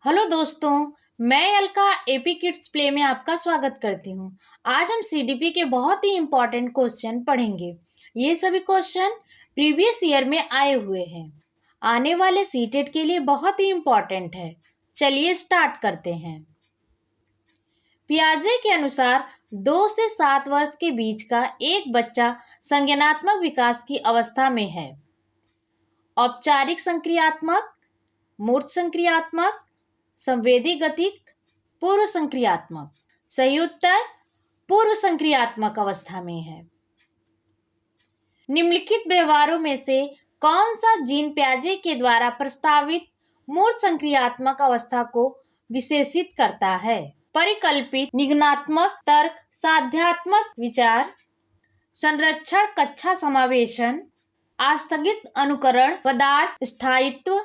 Hello दोस्तों, मैं Alka AP kids play में आपका स्वागत करती हूँ। आज हम सीडीपी के बहुत ही इम्पोर्टेंट क्वेश्चन पढ़ेंगे। ये सभी क्वेश्चन प्रीवियस ईयर में आए हुए हैं, आने वाले सीटेट के लिए बहुत ही इम्पोर्टेंट है। चलिए स्टार्ट करते हैं। पियाजे के अनुसार 2 से 7 वर्ष के बीच का एक बच्चा संज्ञानात्मक विकास की अवस्था में है। औपचारिक संक्रियात्मक, मूर्त संक्रियात्मक, संवेदी गतिक, पूर्व संक्रियात्मक। सही उत्तर पूर्व संक्रियात्मक अवस्था में है। निम्नलिखित व्यवहारों में से कौन सा जीन पियाजे के द्वारा प्रस्तावित मूर्त संक्रियात्मक अवस्था को विशेषित करता है? परिकल्पित निगमनात्मक तर्क, साध्यात्मक विचार, संरक्षण कक्षा समावेशन, आस्थगित अनुकरण, पदार्थ स्थायित्व,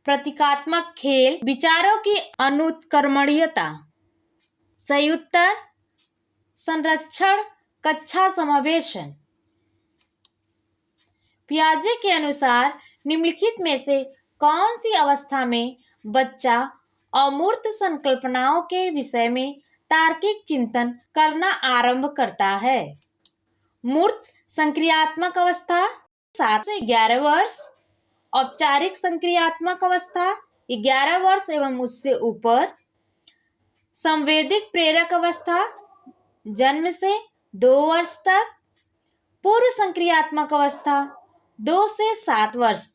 प्रतीकात्मक खेल, विचारों की अनुत्क्रमणीयता। सही उत्तर संरक्षण कक्षा समावेशन। पियाजे के अनुसार निम्नलिखित में से कौन सी अवस्था में बच्चा अमूर्त संकल्पनाओं के विषय में तार्किक चिंतन करना आरंभ करता है? मूर्त संक्रियात्मक अवस्था 7 से 11 वर्ष, औपचारिक संक्रियात्मक अवस्था 11 वर्ष एवं उससे ऊपर, संवेदिक प्रेरक अवस्था जन्म से 2 वर्ष तक, पूर्व संक्रियात्मक अवस्था 2 से 7 वर्ष।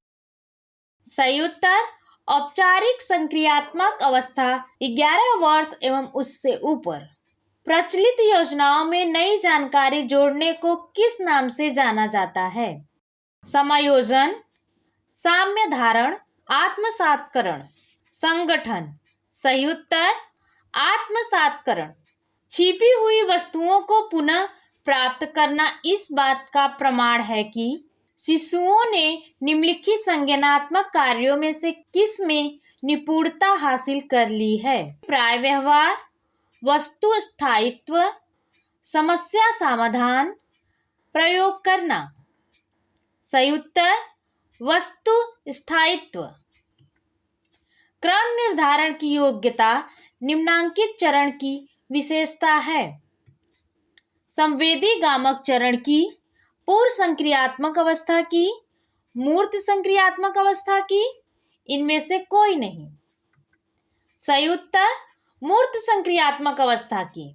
सही उत्तर औपचारिक संक्रियात्मक अवस्था 11 वर्ष एवं उससे ऊपर। प्रचलित योजनाओं में नई जानकारी जोड़ने को किस नाम से जाना जाता है? समायोजन, साम्य धारण, आत्मसात्करण, संगठन। सही उत्तर आत्मसात्करण। छिपी हुई वस्तुओं को पुनः प्राप्त करना इस बात का प्रमाण है कि शिशुओं ने निम्नलिखित संज्ञानात्मक कार्यों में से किस में निपुणता हासिल कर ली है? प्राय व्यवहार, वस्तु स्थायित्व, समस्या समाधान, प्रयोग करना। सही उत्तर वस्तु स्थायित्व। क्रम निर्धारण की योग्यता निम्नांकित चरण की विशेषता है? संवेदी गामक चरण की, पूर्व संक्रियात्मक अवस्था की, मूर्त संक्रियात्मक अवस्था की, इनमें से कोई नहीं। सही उत्तर मूर्त संक्रियात्मक अवस्था की।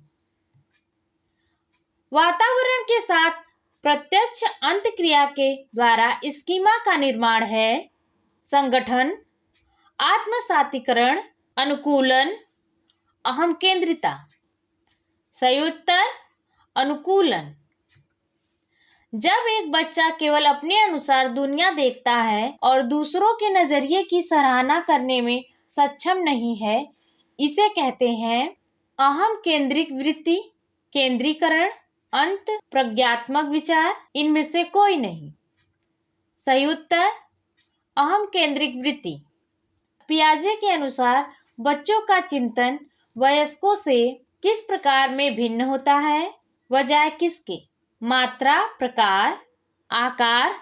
वातावरण के साथ प्रत्यक्ष अंतःक्रिया के द्वारा स्कीमा का निर्माण है? संगठन, आत्मसातीकरण, अनुकूलन, अहम केंद्रिता। सही उत्तर अनुकूलन। जब एक बच्चा केवल अपने अनुसार दुनिया देखता है और दूसरों के नजरिए की सराहना करने में सक्षम नहीं है, इसे कहते हैं अहम केंद्रिक वृत्ति, केंद्रीकरण, अंत प्रज्ञात्मक विचार, इनमें से कोई नहीं। सही उत्तर अहम केंद्रिक वृत्ति। पियाजे के अनुसार बच्चों का चिंतन वयस्कों से किस प्रकार में भिन्न होता है? बजाय किसके? मात्रा, प्रकार, आकार,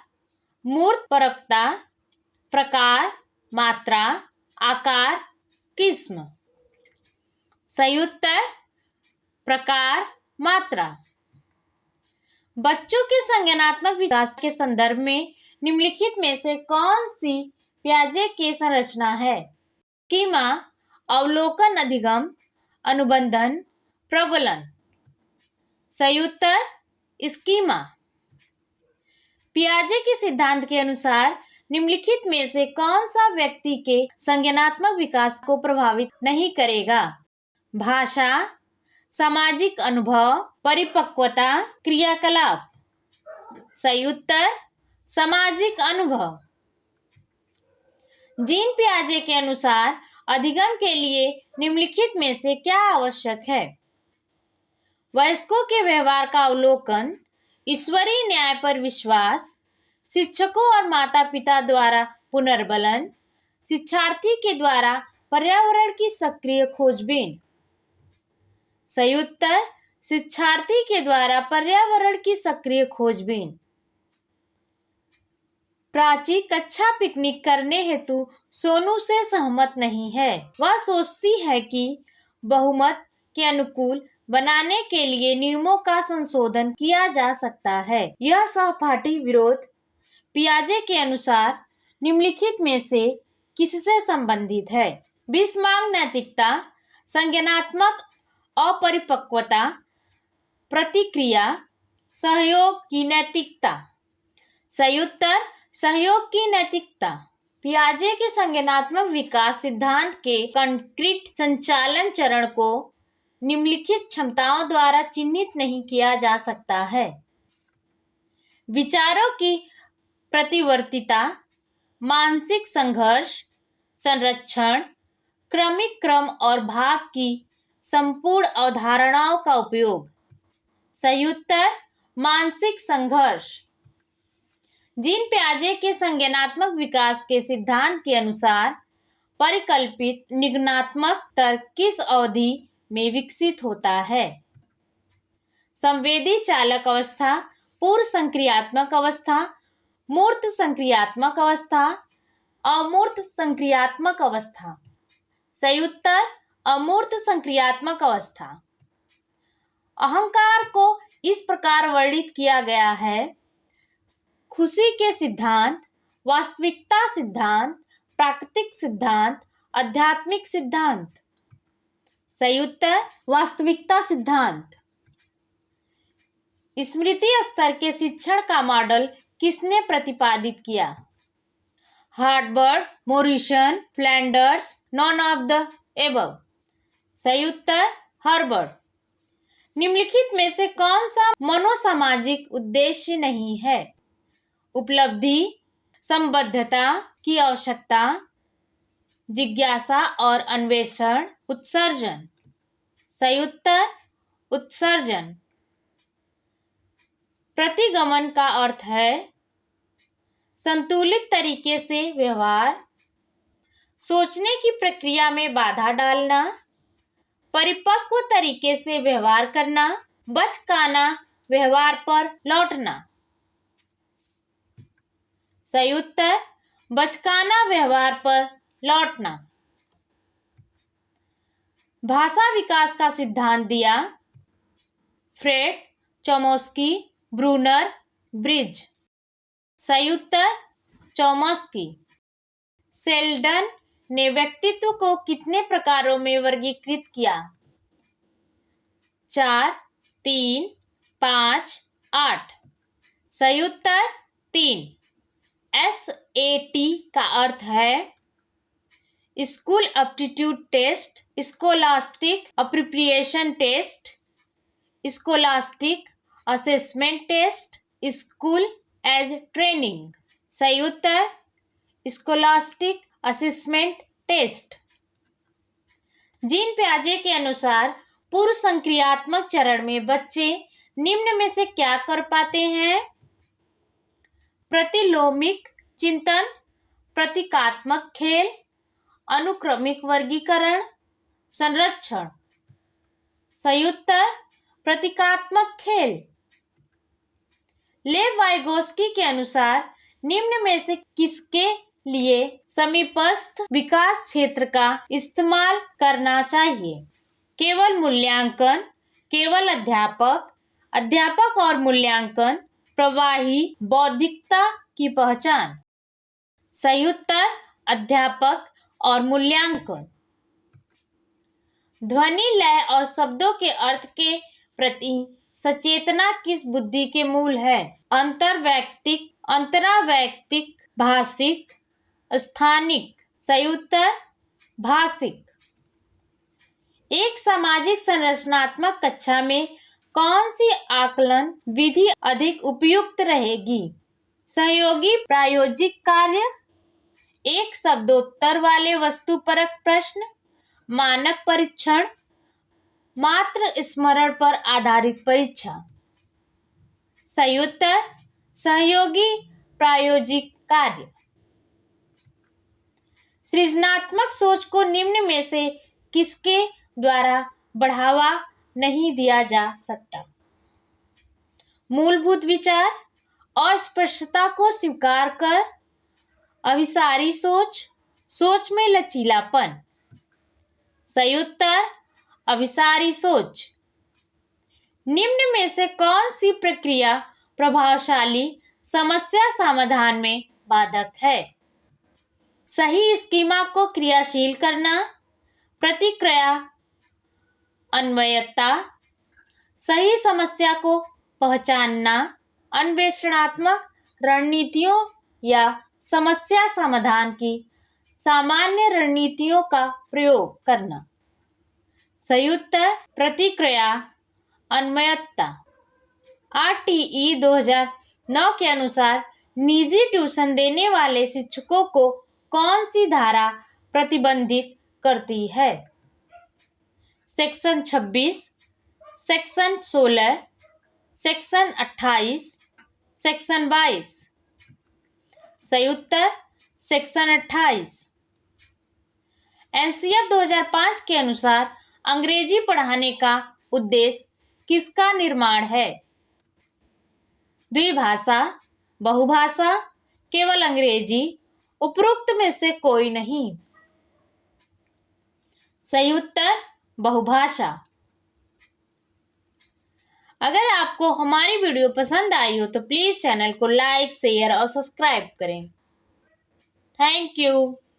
मूर्त परकता, प्रकार, मात्रा, आकार, किस्म। सही उत्तर प्रकार, मात्रा। बच्चों के संज्ञानात्मक विकास के संदर्भ में निम्नलिखित में से कौन सी पियाजे की संरचना है? स्कीमा, अवलोकन, अधिगम, अनुबंधन, प्रबलन। सही उत्तर स्कीमा। पियाजे के सिद्धांत के अनुसार निम्नलिखित में से कौन सा व्यक्ति के संज्ञानात्मक विकास को प्रभावित नहीं करेगा? भाषा, सामाजिक अनुभव, परिपक्वता, क्रियाकलाप। सही उत्तर सामाजिक अनुभव। जीन पियाजे के अनुसार अधिगम के लिए निम्नलिखित में से क्या आवश्यक है? वयस्कों के व्यवहार का अवलोकन, ईश्वरीय न्याय पर विश्वास, शिक्षकों और माता पिता द्वारा पुनर्बलन, शिक्षार्थी के द्वारा पर्यावरण की सक्रिय खोजबीन। सही उत्तर शिक्षार्थी के द्वारा पर्यावरण की सक्रिय खोजबीन। प्राची कक्षा पिकनिक करने हेतु सोनू से सहमत नहीं है। वह सोचती है कि बहुमत के अनुकूल बनाने के लिए नियमों का संशोधन किया जा सकता है। यह सहपाठी विरोध पियाजे के अनुसार निम्नलिखित में से किससे संबंधित है? बिस्मार्क नैतिकता, संज्ञानात्मक अपरिपक्वता, प्रतिक्रिया, सहयोग की नैतिकता। सही उत्तर सहयोग की नैतिकता। पियाजे के संज्ञानात्मक विकास सिद्धांत के कंक्रीट संचालन चरण को निम्नलिखित क्षमताओं द्वारा चिन्हित नहीं किया जा सकता है। विचारों की प्रतिवर्तिता, मानसिक संघर्ष, संरक्षण, क्रमिक क्रम और भाग की संपूर्ण अवधारणाओं का उपयोग। सही उत्तर मानसिक संघर्ष। जीन पियाजे के संज्ञानात्मक विकास के सिद्धांत के अनुसार परिकल्पित निगमनात्मक तर्क किस अवधि में विकसित होता है? संवेदी चालक अवस्था, पूर्व संक्रियात्मक अवस्था, मूर्त संक्रियात्मक अवस्था, अमूर्त संक्रियात्मक अवस्था। सही उत्तर अमूर्त संक्रियात्मक अवस्था। अहंकार को इस प्रकार वर्णित किया गया है: खुशी के सिद्धांत, वास्तविकता सिद्धांत, प्राकृतिक सिद्धांत, आध्यात्मिक सिद्धांत। सही उत्तर वास्तविकता सिद्धांत। स्मृति स्तर के शिक्षण का मॉडल किसने प्रतिपादित किया? Harvard, Morrison, Flanders, none of the above. सही उत्तर हार्वर्ड। निम्नलिखित में से कौन सा मनोसामाजिक उद्देश्य नहीं है? उपलब्धि, संबद्धता की आवश्यकता, जिज्ञासा और अन्वेषण, उत्सर्जन। सही उत्तर उत्सर्जन। प्रतिगमन का अर्थ है संतुलित तरीके से व्यवहार, सोचने की प्रक्रिया में बाधा डालना, परिपक्व तरीके से व्यवहार करना, बचकाना व्यवहार पर लौटना। सही उत्तर बचकाना व्यवहार पर लौटना। भाषा विकास का सिद्धांत दिया: फ्रेड, चोम्स्की, ब्रूनर, ब्रिज। सही उत्तर चोम्स्की। सेल्डन ने व्यक्तित्व को कितने प्रकारों में वर्गीकृत किया? 4, 3, 5, 8। सही उत्तर 3। SAT का अर्थ है school aptitude test, scholastic appreciation test, scholastic assessment test, school age training. सही उत्तर स्कोलास्टिक असेसमेंट टेस्ट। जीन पियाजे के अनुसार पूर्व संक्रियात्मक चरण में बच्चे निम्न में से क्या कर पाते हैं? प्रतिलोमिक चिंतन, प्रतीकात्मक खेल, अनुक्रमिक वर्गीकरण, संरक्षण। सही उत्तर प्रतीकात्मक खेल। लेव वाइगोस्की के अनुसार निम्न में से किसके लिए समीपस्थ विकास क्षेत्र का इस्तेमाल करना चाहिए? केवल मूल्यांकन, केवल अध्यापक, अध्यापक और मूल्यांकन, प्रवाही बौद्धिकता की पहचान। सही उत्तर अध्यापक और मूल्यांकन। ध्वनि, लय और शब्दों के अर्थ के प्रति सचेतना किस बुद्धि के मूल है? अंतर्वैयक्तिक, अंतरावैयक्तिक, भाषिक, स्थानिक। सही उत्तर भाषिक। एक सामाजिक संरचनात्मक कक्षा में कौन सी आकलन विधि अधिक उपयुक्त रहेगी? सहयोगी प्रायोजिक कार्य, एक शब्दोत्तर वाले वस्तुपरक प्रश्न, मानक परीक्षण, मात्र स्मरण पर आधारित परीक्षा। सही उत्तर सहयोगी प्रायोजिक कार्य। सृजनात्मक सोच को निम्न में से किसके द्वारा बढ़ावा नहीं दिया जा सकता? मूलभूत विचार, अस्पष्टता को स्वीकार कर, अभिसारी सोच, सोच में लचीलापन। सही उत्तर अभिसारी सोच। निम्न में से कौन सी प्रक्रिया प्रभावशाली समस्या समाधान में बाधक है? सही स्कीमा को क्रियाशील करना, प्रतिक्रिया अन्वयता, सही समस्या को पहचानना, अन्वेषणात्मक रणनीतियों या समस्या समाधान की सामान्य रणनीतियों का प्रयोग करना। सही उत्तर प्रतिक्रिया अन्वयता। RTE 2009 के अनुसार निजी ट्यूशन देने वाले शिक्षकों को कौन सी धारा प्रतिबंधित करती है? Section 26, section 16, section 28, section 22। सही उत्तर सेक्शन 28। NCF 2005 के अनुसार अंग्रेजी पढ़ाने का उद्देश्य किसका निर्माण है? द्विभाषा, बहुभाषा, केवल अंग्रेजी, उपरोक्त में से कोई नहीं। सही उत्तर बहुभाषा। अगर आपको हमारी वीडियो पसंद आई हो तो प्लीज चैनल को लाइक, शेयर और सब्सक्राइब करें। Thank you.